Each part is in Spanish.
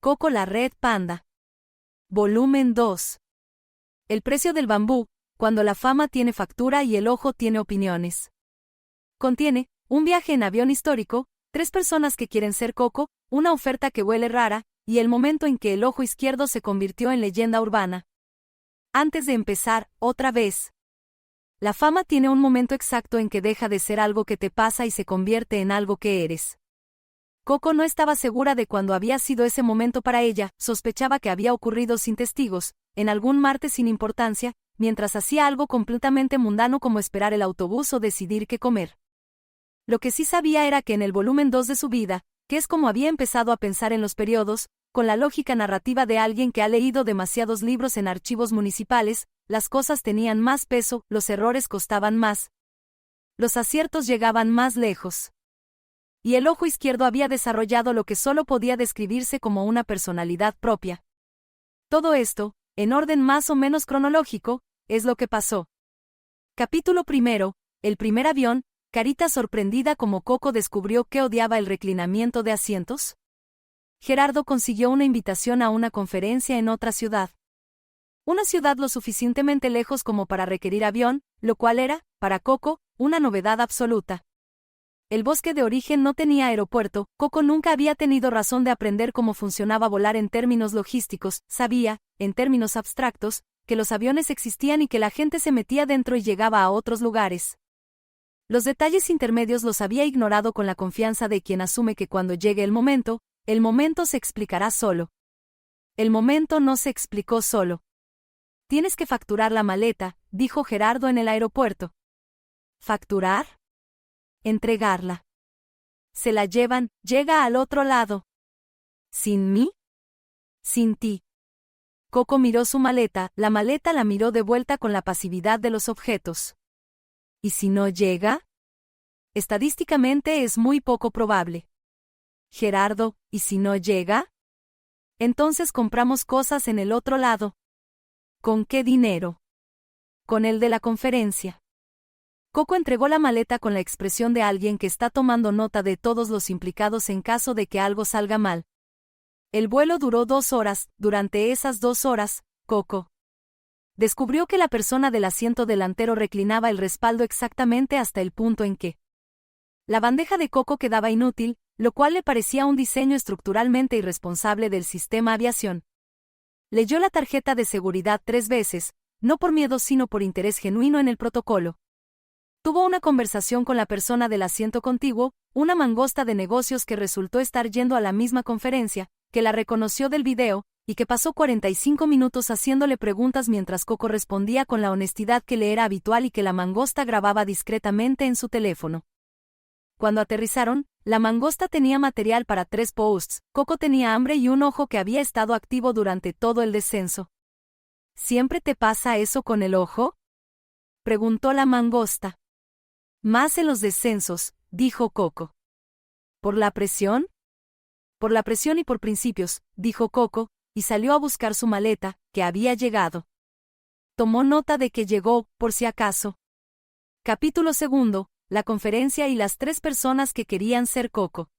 Coco la Red Panda. Volumen 2. El precio del bambú, cuando la fama tiene factura y el ojo tiene opiniones. Contiene un viaje en avión histórico, 3 personas que quieren ser Coco, una oferta que huele rara, y el momento en que el ojo izquierdo se convirtió en leyenda urbana. Antes de empezar, otra vez. La fama tiene un momento exacto en que deja de ser algo que te pasa y se convierte en algo que eres. Coco no estaba segura de cuándo había sido ese momento para ella, sospechaba que había ocurrido sin testigos, en algún martes sin importancia, mientras hacía algo completamente mundano como esperar el autobús o decidir qué comer. Lo que sí sabía era que en el volumen 2 de su vida, que es como había empezado a pensar en los periodos, con la lógica narrativa de alguien que ha leído demasiados libros en archivos municipales, las cosas tenían más peso, los errores costaban más. Los aciertos llegaban más lejos. Y el ojo izquierdo había desarrollado lo que solo podía describirse como una personalidad propia. Todo esto, en orden más o menos cronológico, es lo que pasó. Capítulo 1. El primer avión. Carita sorprendida como Coco descubrió que odiaba el reclinamiento de asientos. Gerardo consiguió una invitación a una conferencia en otra ciudad. Una ciudad lo suficientemente lejos como para requerir avión, lo cual era, para Coco, una novedad absoluta. El bosque de origen no tenía aeropuerto, Coco nunca había tenido razón de aprender cómo funcionaba volar en términos logísticos, sabía, en términos abstractos, que los aviones existían y que la gente se metía dentro y llegaba a otros lugares. Los detalles intermedios los había ignorado con la confianza de quien asume que cuando llegue el momento se explicará solo. El momento no se explicó solo. Tienes que facturar la maleta, dijo Gerardo en el aeropuerto. ¿Facturar? Entregarla. Se la llevan, llega al otro lado. ¿Sin mí? Sin ti. Coco miró su maleta, la maleta la miró de vuelta con la pasividad de los objetos. ¿Y si no llega? Estadísticamente es muy poco probable. Gerardo, ¿y si no llega? Entonces compramos cosas en el otro lado. ¿Con qué dinero? Con el de la conferencia. Coco entregó la maleta con la expresión de alguien que está tomando nota de todos los implicados en caso de que algo salga mal. El vuelo duró 2 horas, durante esas 2 horas, Coco descubrió que la persona del asiento delantero reclinaba el respaldo exactamente hasta el punto en que la bandeja de Coco quedaba inútil, lo cual le parecía un diseño estructuralmente irresponsable del sistema aviación. Leyó la tarjeta de seguridad 3 veces, no por miedo sino por interés genuino en el protocolo. Tuvo una conversación con la persona del asiento contiguo, una mangosta de negocios que resultó estar yendo a la misma conferencia, que la reconoció del video, y que pasó 45 minutos haciéndole preguntas mientras Coco respondía con la honestidad que le era habitual y que la mangosta grababa discretamente en su teléfono. Cuando aterrizaron, la mangosta tenía material para 3 posts, Coco tenía hambre y un ojo que había estado activo durante todo el descenso. ¿Siempre te pasa eso con el ojo?, preguntó la mangosta. Más en los descensos, dijo Coco. ¿Por la presión? Por la presión y por principios, dijo Coco, y salió a buscar su maleta, que había llegado. Tomó nota de que llegó, por si acaso. Capítulo 2. La conferencia y las 3 personas que querían ser Coco.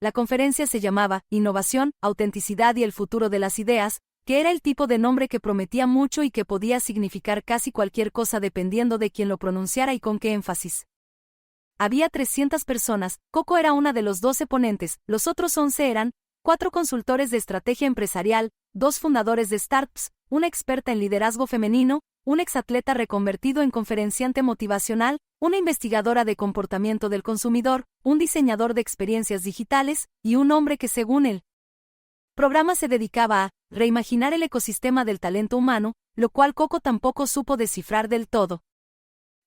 La conferencia se llamaba Innovación, Autenticidad y el futuro de las ideas, que era el tipo de nombre que prometía mucho y que podía significar casi cualquier cosa dependiendo de quién lo pronunciara y con qué énfasis. Había 300 personas, Coco era una de los 12 ponentes, los otros 11 eran 4 consultores de estrategia empresarial, 2 fundadores de startups, una experta en liderazgo femenino, un exatleta reconvertido en conferenciante motivacional, una investigadora de comportamiento del consumidor, un diseñador de experiencias digitales, y un hombre que según él programa se dedicaba a reimaginar el ecosistema del talento humano, lo cual Coco tampoco supo descifrar del todo.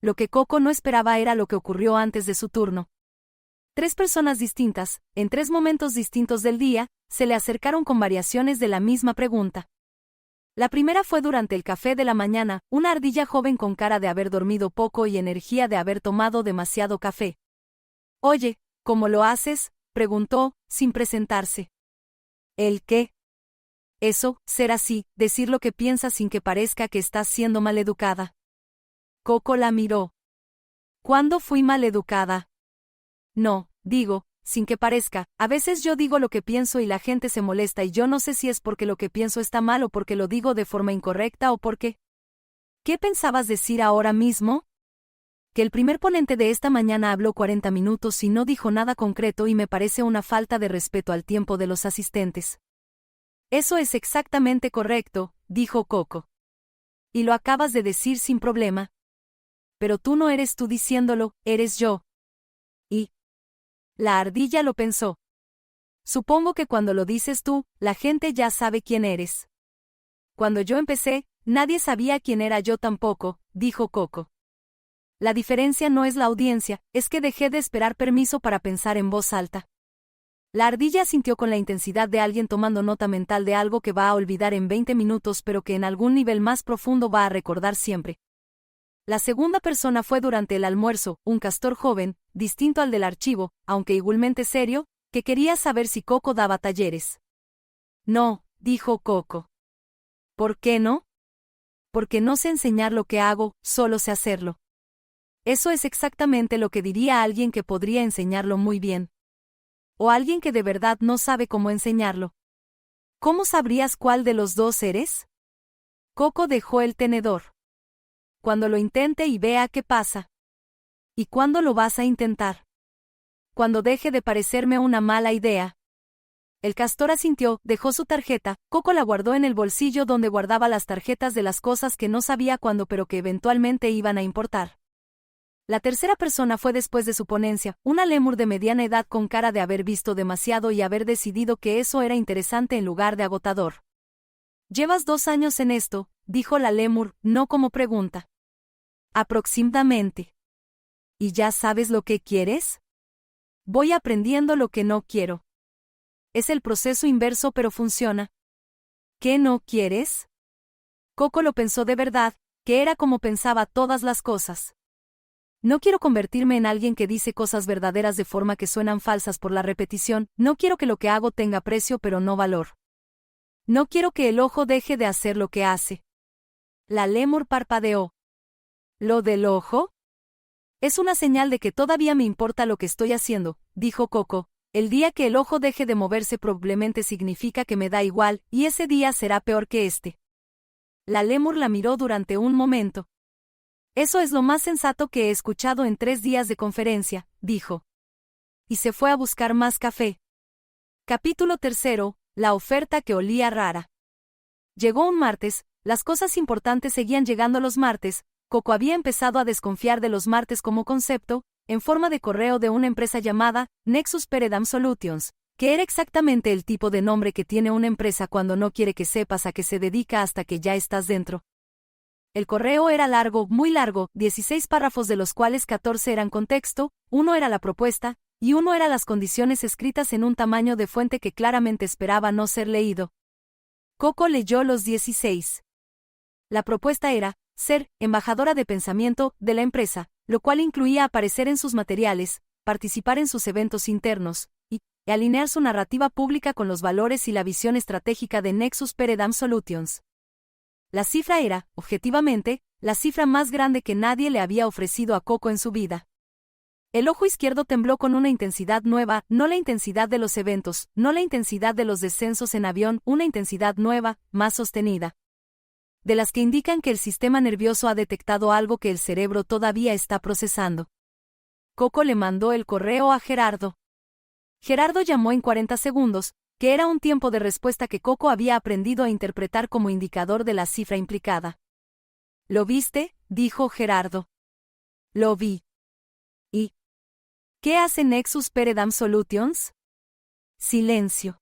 Lo que Coco no esperaba era lo que ocurrió antes de su turno. 3 personas distintas, en 3 momentos distintos del día, se le acercaron con variaciones de la misma pregunta. La primera fue durante el café de la mañana, una ardilla joven con cara de haber dormido poco y energía de haber tomado demasiado café. Oye, ¿cómo lo haces?, preguntó, sin presentarse. ¿El qué? Eso, ser así, decir lo que piensas sin que parezca que estás siendo maleducada. Coco la miró. ¿Cuándo fui maleducada? No, digo, sin que parezca, a veces yo digo lo que pienso y la gente se molesta y yo no sé si es porque lo que pienso está mal o porque lo digo de forma incorrecta o porque... ¿Qué pensabas decir ahora mismo? Que el primer ponente de esta mañana habló 40 minutos y no dijo nada concreto y me parece una falta de respeto al tiempo de los asistentes. Eso es exactamente correcto, dijo Coco. Y lo acabas de decir sin problema. Pero tú no eres tú diciéndolo, eres yo. Y... La ardilla lo pensó. Supongo que cuando lo dices tú, la gente ya sabe quién eres. Cuando yo empecé, nadie sabía quién era yo tampoco, dijo Coco. La diferencia no es la audiencia, es que dejé de esperar permiso para pensar en voz alta. La ardilla sintió con la intensidad de alguien tomando nota mental de algo que va a olvidar en 20 minutos pero que en algún nivel más profundo va a recordar siempre. La segunda persona fue durante el almuerzo, un castor joven, distinto al del archivo, aunque igualmente serio, que quería saber si Coco daba talleres. No, dijo Coco. ¿Por qué no? Porque no sé enseñar lo que hago, solo sé hacerlo. Eso es exactamente lo que diría alguien que podría enseñarlo muy bien. O alguien que de verdad no sabe cómo enseñarlo. ¿Cómo sabrías cuál de los dos eres? Coco dejó el tenedor. Cuando lo intente y vea qué pasa. ¿Y cuándo lo vas a intentar? Cuando deje de parecerme una mala idea. El castor asintió, dejó su tarjeta, Coco la guardó en el bolsillo donde guardaba las tarjetas de las cosas que no sabía cuándo pero que eventualmente iban a importar. La tercera persona fue después de su ponencia, una lémur de mediana edad con cara de haber visto demasiado y haber decidido que eso era interesante en lugar de agotador. «Llevas 2 años en esto», dijo la lémur, no como pregunta. «Aproximadamente». ¿Y ya sabes lo que quieres? Voy aprendiendo lo que no quiero. Es el proceso inverso pero funciona. ¿Qué no quieres? Coco lo pensó de verdad, que era como pensaba todas las cosas. No quiero convertirme en alguien que dice cosas verdaderas de forma que suenan falsas por la repetición, no quiero que lo que hago tenga precio pero no valor. No quiero que el ojo deje de hacer lo que hace. La lémur parpadeó. ¿Lo del ojo? Es una señal de que todavía me importa lo que estoy haciendo, dijo Coco. El día que el ojo deje de moverse probablemente significa que me da igual, y ese día será peor que este. La lémur la miró durante un momento. Eso es lo más sensato que he escuchado en 3 días de conferencia, dijo. Y se fue a buscar más café. Capítulo 3. La oferta que olía rara. Llegó un martes, las cosas importantes seguían llegando los martes, Coco había empezado a desconfiar de los martes como concepto, en forma de correo de una empresa llamada Nexus Paradigm Solutions, que era exactamente el tipo de nombre que tiene una empresa cuando no quiere que sepas a qué se dedica hasta que ya estás dentro. El correo era largo, muy largo, 16 párrafos de los cuales 14 eran contexto, 1 era la propuesta, y 1 era las condiciones escritas en un tamaño de fuente que claramente esperaba no ser leído. Coco leyó los 16. La propuesta era ser embajadora de pensamiento de la empresa, lo cual incluía aparecer en sus materiales, participar en sus eventos internos, y alinear su narrativa pública con los valores y la visión estratégica de Nexus Paradigm Solutions. La cifra era, objetivamente, la cifra más grande que nadie le había ofrecido a Coco en su vida. El ojo izquierdo tembló con una intensidad nueva, no la intensidad de los eventos, no la intensidad de los descensos en avión, una intensidad nueva, más sostenida. De las que indican que el sistema nervioso ha detectado algo que el cerebro todavía está procesando. Coco le mandó el correo a Gerardo. Gerardo llamó en 40 segundos, que era un tiempo de respuesta que Coco había aprendido a interpretar como indicador de la cifra implicada. ¿Lo viste?, dijo Gerardo. Lo vi. ¿Y qué hace Nexus Paradigm Solutions? Silencio.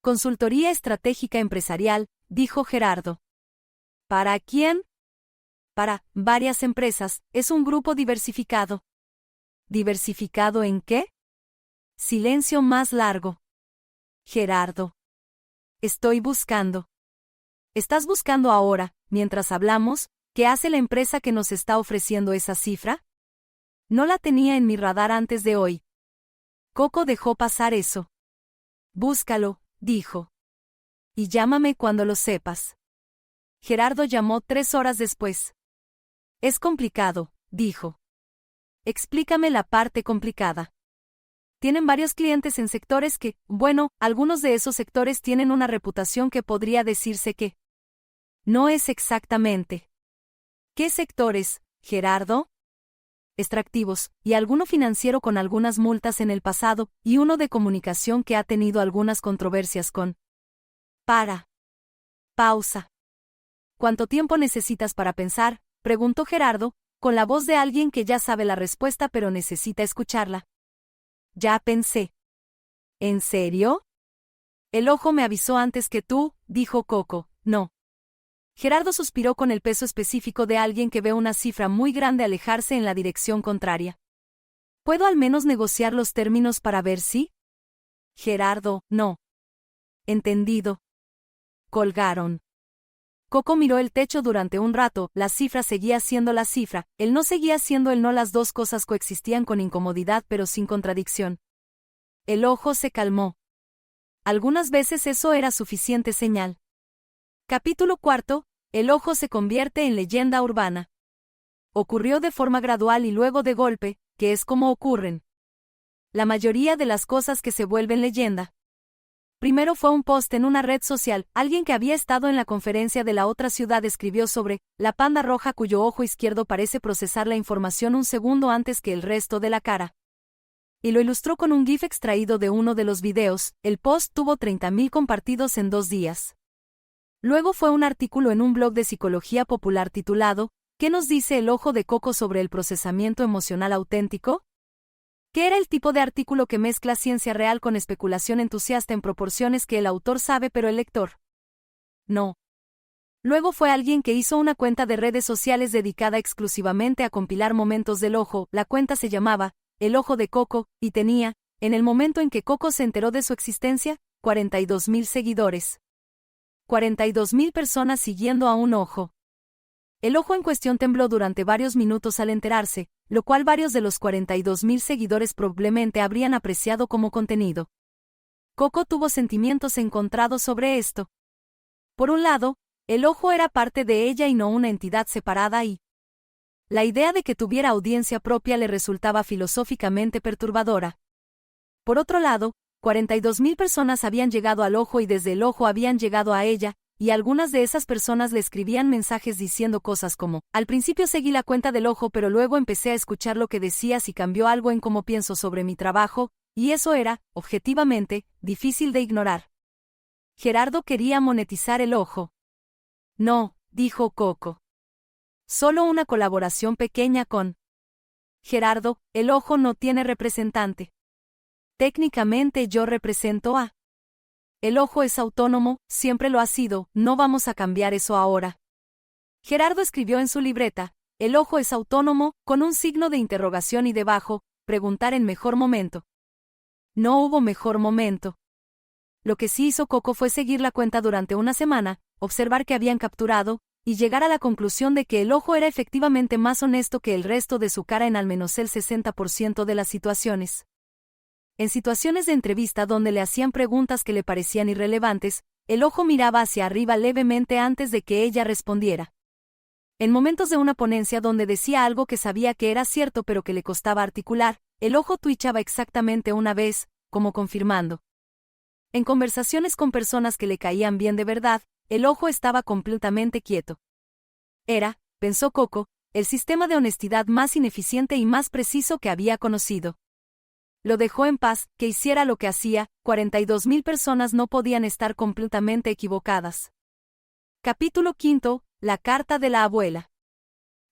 Consultoría estratégica empresarial, dijo Gerardo. ¿Para quién? Para varias empresas, es un grupo diversificado. ¿Diversificado en qué? Silencio más largo. Gerardo. Estoy buscando. ¿Estás buscando ahora, mientras hablamos, qué hace la empresa que nos está ofreciendo esa cifra? No la tenía en mi radar antes de hoy. Coco dejó pasar eso. Búscalo, dijo. Y llámame cuando lo sepas. Gerardo llamó 3 horas después. Es complicado, dijo. Explícame la parte complicada. Tienen varios clientes en sectores que, bueno, algunos de esos sectores tienen una reputación que podría decirse que no es exactamente. ¿Qué sectores, Gerardo? Extractivos, y alguno financiero con algunas multas en el pasado, y uno de comunicación que ha tenido algunas controversias con. Pausa. ¿Cuánto tiempo necesitas para pensar?, preguntó Gerardo, con la voz de alguien que ya sabe la respuesta pero necesita escucharla. Ya pensé. ¿En serio? El ojo me avisó antes que tú, dijo Coco. No. Gerardo suspiró con el peso específico de alguien que ve una cifra muy grande alejarse en la dirección contraria. ¿Puedo al menos negociar los términos para ver si? Gerardo, no. Entendido. Colgaron. Coco miró el techo durante un rato, la cifra seguía siendo la cifra, el no seguía siendo el no, las dos cosas coexistían con incomodidad pero sin contradicción. El ojo se calmó. Algunas veces eso era suficiente señal. Capítulo 4. El ojo se convierte en leyenda urbana. Ocurrió de forma gradual y luego de golpe, que es como ocurren la mayoría de las cosas que se vuelven leyenda. Primero fue un post en una red social, alguien que había estado en la conferencia de la otra ciudad escribió sobre la panda roja cuyo ojo izquierdo parece procesar la información un segundo antes que el resto de la cara. Y lo ilustró con un GIF extraído de uno de los videos. El post tuvo 30.000 compartidos en 2 días. Luego fue un artículo en un blog de psicología popular titulado ¿Qué nos dice el ojo de Coco sobre el procesamiento emocional auténtico? Que era el tipo de artículo que mezcla ciencia real con especulación entusiasta en proporciones que el autor sabe pero el lector no. Luego fue alguien que hizo una cuenta de redes sociales dedicada exclusivamente a compilar momentos del ojo. La cuenta se llamaba El Ojo de Coco, y tenía, en el momento en que Coco se enteró de su existencia, 42.000 seguidores. 42.000 personas siguiendo a un ojo. El ojo en cuestión tembló durante varios minutos al enterarse, lo cual varios de los 42.000 seguidores probablemente habrían apreciado como contenido. Coco tuvo sentimientos encontrados sobre esto. Por un lado, el ojo era parte de ella y no una entidad separada y la idea de que tuviera audiencia propia le resultaba filosóficamente perturbadora. Por otro lado, 42.000 personas habían llegado al ojo y desde el ojo habían llegado a ella, y algunas de esas personas le escribían mensajes diciendo cosas como, al principio seguí la cuenta del ojo pero luego empecé a escuchar lo que decías y cambió algo en cómo pienso sobre mi trabajo, y eso era, objetivamente, difícil de ignorar. Gerardo quería monetizar el ojo. No, dijo Coco. Solo una colaboración pequeña con Gerardo, el ojo no tiene representante. Técnicamente yo represento a. El ojo es autónomo, siempre lo ha sido, no vamos a cambiar eso ahora. Gerardo escribió en su libreta, el ojo es autónomo, con un signo de interrogación y debajo, preguntar en mejor momento. No hubo mejor momento. Lo que sí hizo Coco fue seguir la cuenta durante una semana, observar que habían capturado, y llegar a la conclusión de que el ojo era efectivamente más honesto que el resto de su cara en al menos el 60% de las situaciones. En situaciones de entrevista donde le hacían preguntas que le parecían irrelevantes, el ojo miraba hacia arriba levemente antes de que ella respondiera. En momentos de una ponencia donde decía algo que sabía que era cierto pero que le costaba articular, el ojo twitchaba exactamente una vez, como confirmando. En conversaciones con personas que le caían bien de verdad, el ojo estaba completamente quieto. Era, pensó Coco, el sistema de honestidad más ineficiente y más preciso que había conocido. Lo dejó en paz, que hiciera lo que hacía, 42.000 personas no podían estar completamente equivocadas. Capítulo 5. La carta de la abuela.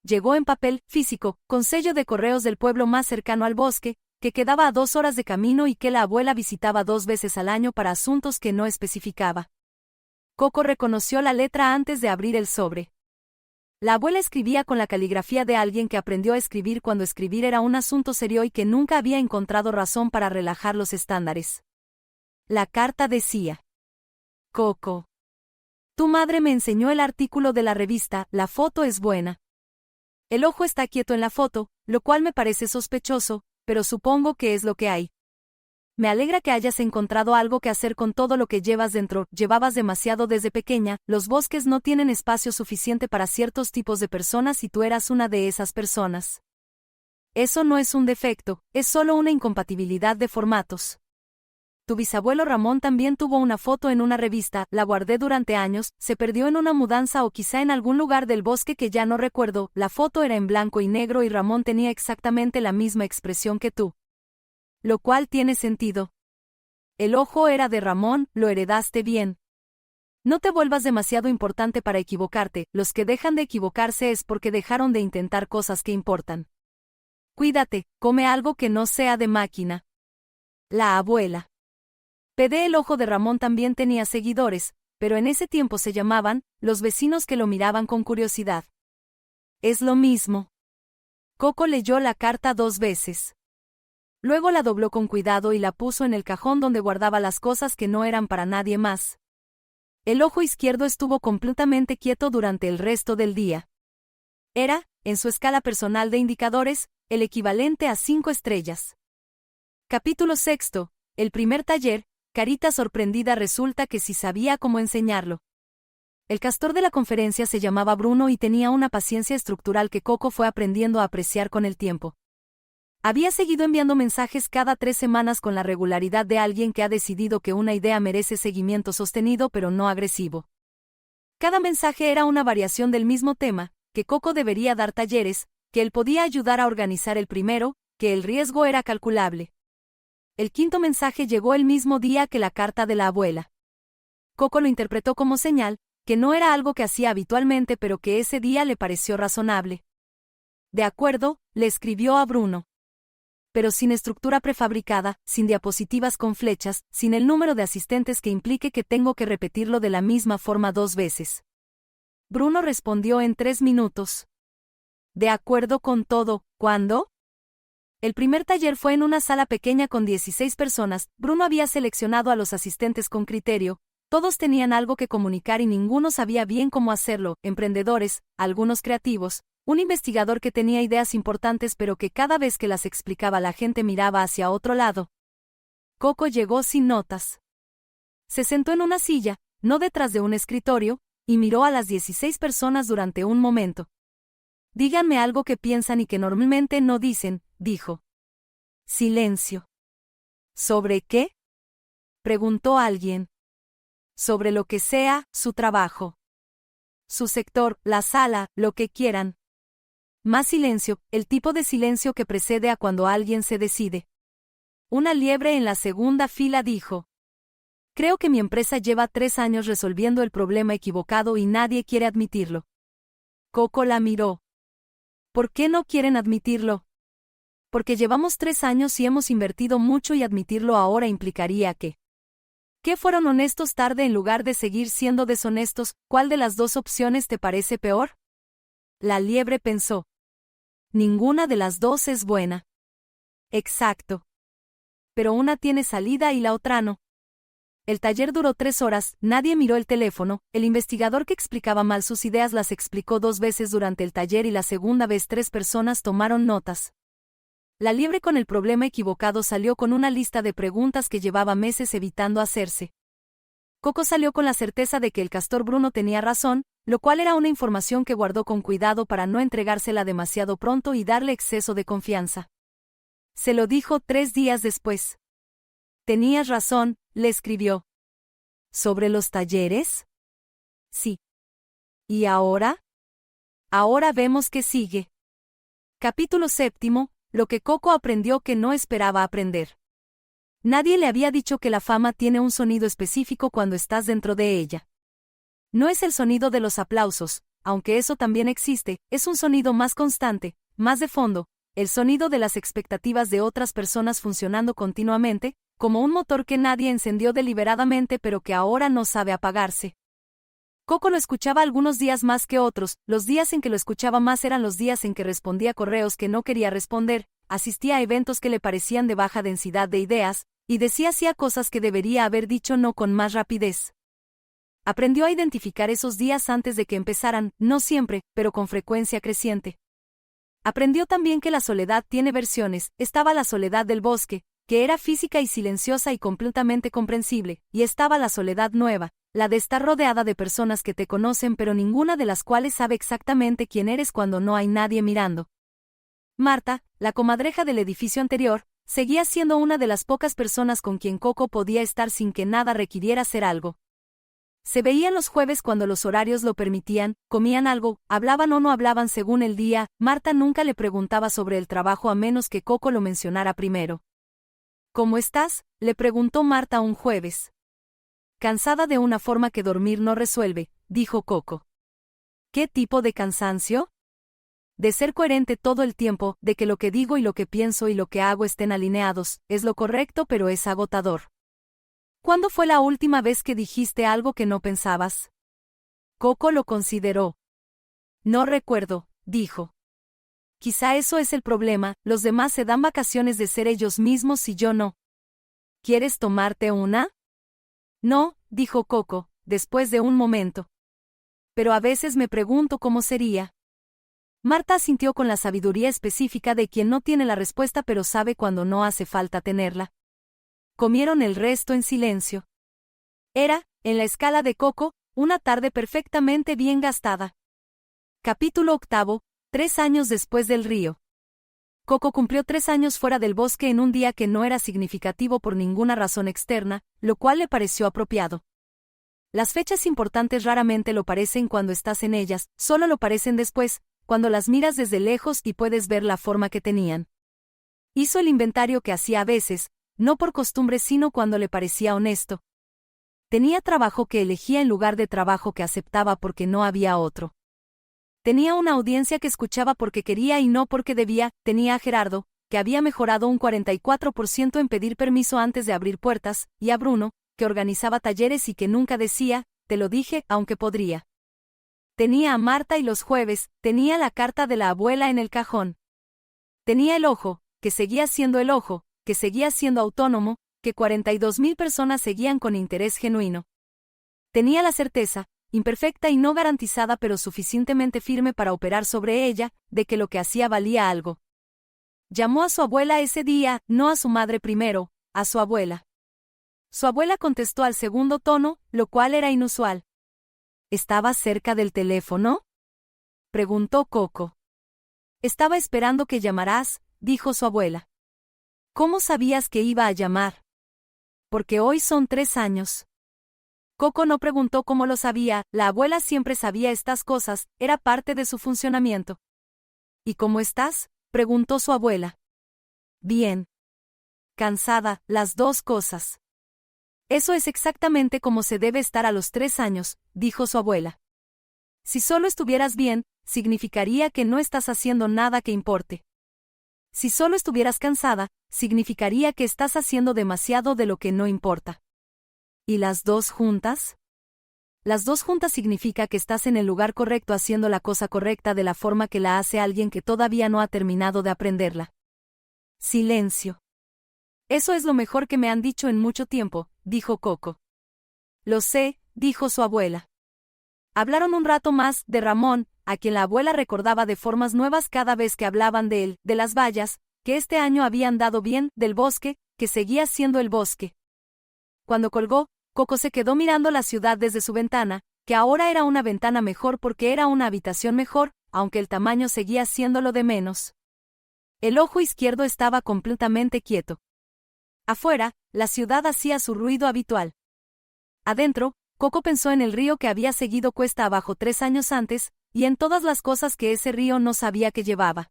Llegó en papel, físico, con sello de correos del pueblo más cercano al bosque, que quedaba a 2 horas de camino y que la abuela visitaba 2 veces al año para asuntos que no especificaba. Coco reconoció la letra antes de abrir el sobre. La abuela escribía con la caligrafía de alguien que aprendió a escribir cuando escribir era un asunto serio y que nunca había encontrado razón para relajar los estándares. La carta decía: Coco, tu madre me enseñó el artículo de la revista, la foto es buena. El ojo está quieto en la foto, lo cual me parece sospechoso, pero supongo que es lo que hay. Me alegra que hayas encontrado algo que hacer con todo lo que llevas dentro. Llevabas demasiado desde pequeña, los bosques no tienen espacio suficiente para ciertos tipos de personas y tú eras una de esas personas. Eso no es un defecto, es solo una incompatibilidad de formatos. Tu bisabuelo Ramón también tuvo una foto en una revista, la guardé durante años, se perdió en una mudanza o quizá en algún lugar del bosque que ya no recuerdo, la foto era en blanco y negro y Ramón tenía exactamente la misma expresión que tú. Lo cual tiene sentido. El ojo era de Ramón, lo heredaste bien. No te vuelvas demasiado importante para equivocarte, los que dejan de equivocarse es porque dejaron de intentar cosas que importan. Cuídate, come algo que no sea de máquina. La abuela. PD. El ojo de Ramón también tenía seguidores, pero en ese tiempo se llamaban, los vecinos que lo miraban con curiosidad. Es lo mismo. Coco leyó la carta 2 veces. Luego la dobló con cuidado y la puso en el cajón donde guardaba las cosas que no eran para nadie más. El ojo izquierdo estuvo completamente quieto durante el resto del día. Era, en su escala personal de indicadores, el equivalente a 5 estrellas. Capítulo 6. El primer taller. Carita sorprendida resulta que sí sabía cómo enseñarlo. El castor de la conferencia se llamaba Bruno y tenía una paciencia estructural que Coco fue aprendiendo a apreciar con el tiempo. Había seguido enviando mensajes cada 3 semanas con la regularidad de alguien que ha decidido que una idea merece seguimiento sostenido pero no agresivo. Cada mensaje era una variación del mismo tema, que Coco debería dar talleres, que él podía ayudar a organizar el primero, que el riesgo era calculable. El quinto mensaje llegó el mismo día que la carta de la abuela. Coco lo interpretó como señal, que no era algo que hacía habitualmente pero que ese día le pareció razonable. De acuerdo, le escribió a Bruno. Pero sin estructura prefabricada, sin diapositivas con flechas, sin el número de asistentes que implique que tengo que repetirlo de la misma forma 2 veces. Bruno respondió en 3 minutos. De acuerdo con todo, ¿cuándo? El primer taller fue en una sala pequeña con 16 personas, Bruno había seleccionado a los asistentes con criterio, todos tenían algo que comunicar y ninguno sabía bien cómo hacerlo, emprendedores, algunos creativos, un investigador que tenía ideas importantes pero que cada vez que las explicaba la gente miraba hacia otro lado. Coco llegó sin notas. Se sentó en una silla, no detrás de un escritorio, y miró a las 16 personas durante un momento. Díganme algo que piensan y que normalmente no dicen, dijo. Silencio. ¿Sobre qué? Preguntó alguien. Sobre lo que sea, su trabajo. Su sector, la sala, lo que quieran. Más silencio, el tipo de silencio que precede a cuando alguien se decide. Una liebre en la segunda fila dijo. Creo que mi empresa lleva 3 años resolviendo el problema equivocado y nadie quiere admitirlo. Coco la miró. ¿Por qué no quieren admitirlo? Porque llevamos 3 años y hemos invertido mucho y admitirlo ahora implicaría que... ¿Qué fueron honestos tarde en lugar de seguir siendo deshonestos? ¿Cuál de las 2 opciones te parece peor? La liebre pensó. Ninguna de las 2 es buena. Exacto. Pero una tiene salida y la otra no. El taller duró 3 horas, nadie miró el teléfono, el investigador que explicaba mal sus ideas las explicó 2 veces durante el taller y la segunda vez 3 personas tomaron notas. La liebre con el problema equivocado salió con una lista de preguntas que llevaba meses evitando hacerse. Coco salió con la certeza de que el castor Bruno tenía razón, lo cual era una información que guardó con cuidado para no entregársela demasiado pronto y darle exceso de confianza. Se lo dijo 3 días después. Tenías razón, le escribió. ¿Sobre los talleres? Sí. ¿Y ahora? Ahora vemos qué sigue. Capítulo 7. Lo que Coco aprendió que no esperaba aprender. Nadie le había dicho que la fama tiene un sonido específico cuando estás dentro de ella. No es el sonido de los aplausos, aunque eso también existe, es un sonido más constante, más de fondo, el sonido de las expectativas de otras personas funcionando continuamente, como un motor que nadie encendió deliberadamente pero que ahora no sabe apagarse. Coco lo escuchaba algunos días más que otros, los días en que lo escuchaba más eran los días en que respondía correos que no quería responder, asistía a eventos que le parecían de baja densidad de ideas, y decía cosas que debería haber dicho no con más rapidez. Aprendió a identificar esos días antes de que empezaran, no siempre, pero con frecuencia creciente. Aprendió también que la soledad tiene versiones, estaba la soledad del bosque, que era física y silenciosa y completamente comprensible, y estaba la soledad nueva, la de estar rodeada de personas que te conocen pero ninguna de las cuales sabe exactamente quién eres cuando no hay nadie mirando. Marta, la comadreja del edificio anterior, seguía siendo una de las pocas personas con quien Coco podía estar sin que nada requiriera hacer algo. Se veían los jueves cuando los horarios lo permitían, comían algo, hablaban o no hablaban según el día. Marta nunca le preguntaba sobre el trabajo a menos que Coco lo mencionara primero. ¿Cómo estás?, le preguntó Marta un jueves. Cansada de una forma que dormir no resuelve, dijo Coco. ¿Qué tipo de cansancio? De ser coherente todo el tiempo, de que lo que digo y lo que pienso y lo que hago estén alineados, es lo correcto pero es agotador. ¿Cuándo fue la última vez que dijiste algo que no pensabas? Coco lo consideró. No recuerdo, dijo. Quizá eso es el problema, los demás se dan vacaciones de ser ellos mismos y yo no. ¿Quieres tomarte una? No, dijo Coco, después de un momento. Pero a veces me pregunto cómo sería. Marta asintió con la sabiduría específica de quien no tiene la respuesta pero sabe cuando no hace falta tenerla. Comieron el resto en silencio. Era, en la escala de Coco, una tarde perfectamente bien gastada. Capítulo 8. 3 años después del río. Coco cumplió 3 años fuera del bosque en un día que no era significativo por ninguna razón externa, lo cual le pareció apropiado. Las fechas importantes raramente lo parecen cuando estás en ellas, solo lo parecen después, cuando las miras desde lejos y puedes ver la forma que tenían. Hizo el inventario que hacía a veces, no por costumbre sino cuando le parecía honesto. Tenía trabajo que elegía en lugar de trabajo que aceptaba porque no había otro. Tenía una audiencia que escuchaba porque quería y no porque debía. Tenía a Gerardo, que había mejorado un 44% en pedir permiso antes de abrir puertas, y a Bruno, que organizaba talleres y que nunca decía, te lo dije, aunque podría. Tenía a Marta y los jueves, tenía la carta de la abuela en el cajón. Tenía el ojo, que seguía siendo el ojo, que seguía siendo autónomo, que 42,000 personas seguían con interés genuino. Tenía la certeza, imperfecta y no garantizada pero suficientemente firme para operar sobre ella, de que lo que hacía valía algo. Llamó a su abuela ese día, no a su madre primero, a su abuela. Su abuela contestó al segundo tono, lo cual era inusual. ¿Estabas cerca del teléfono?, preguntó Coco. Estaba esperando que llamaras, dijo su abuela. ¿Cómo sabías que iba a llamar? Porque hoy son 3 años. Coco no preguntó cómo lo sabía, la abuela siempre sabía estas cosas, era parte de su funcionamiento. ¿Y cómo estás?, preguntó su abuela. Bien. Cansada, las dos cosas. Eso es exactamente como se debe estar a los 3 años, dijo su abuela. Si solo estuvieras bien, significaría que no estás haciendo nada que importe. Si solo estuvieras cansada, significaría que estás haciendo demasiado de lo que no importa. ¿Y las dos juntas? Las dos juntas significa que estás en el lugar correcto haciendo la cosa correcta de la forma que la hace alguien que todavía no ha terminado de aprenderla. Silencio. Eso es lo mejor que me han dicho en mucho tiempo, dijo Coco. Lo sé, dijo su abuela. Hablaron un rato más de Ramón, a quien la abuela recordaba de formas nuevas cada vez que hablaban de él, de las vallas, que este año habían dado bien, del bosque, que seguía siendo el bosque. Cuando colgó, Coco se quedó mirando la ciudad desde su ventana, que ahora era una ventana mejor porque era una habitación mejor, aunque el tamaño seguía siendo lo de menos. El ojo izquierdo estaba completamente quieto. Afuera, la ciudad hacía su ruido habitual. Adentro, Coco pensó en el río que había seguido cuesta abajo 3 años antes, y en todas las cosas que ese río no sabía que llevaba.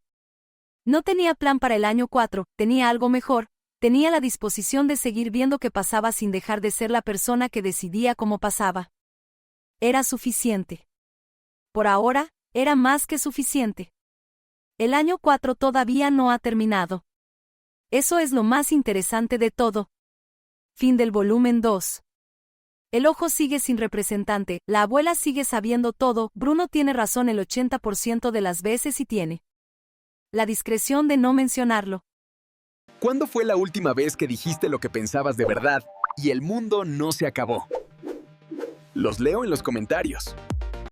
No tenía plan para el año 4, tenía algo mejor, tenía la disposición de seguir viendo qué pasaba sin dejar de ser la persona que decidía cómo pasaba. Era suficiente. Por ahora, era más que suficiente. El año 4 todavía no ha terminado. Eso es lo más interesante de todo. Fin del volumen 2. El ojo sigue sin representante, la abuela sigue sabiendo todo, Bruno tiene razón el 80% de las veces y tiene la discreción de no mencionarlo. ¿Cuándo fue la última vez que dijiste lo que pensabas de verdad y el mundo no se acabó? Los leo en los comentarios.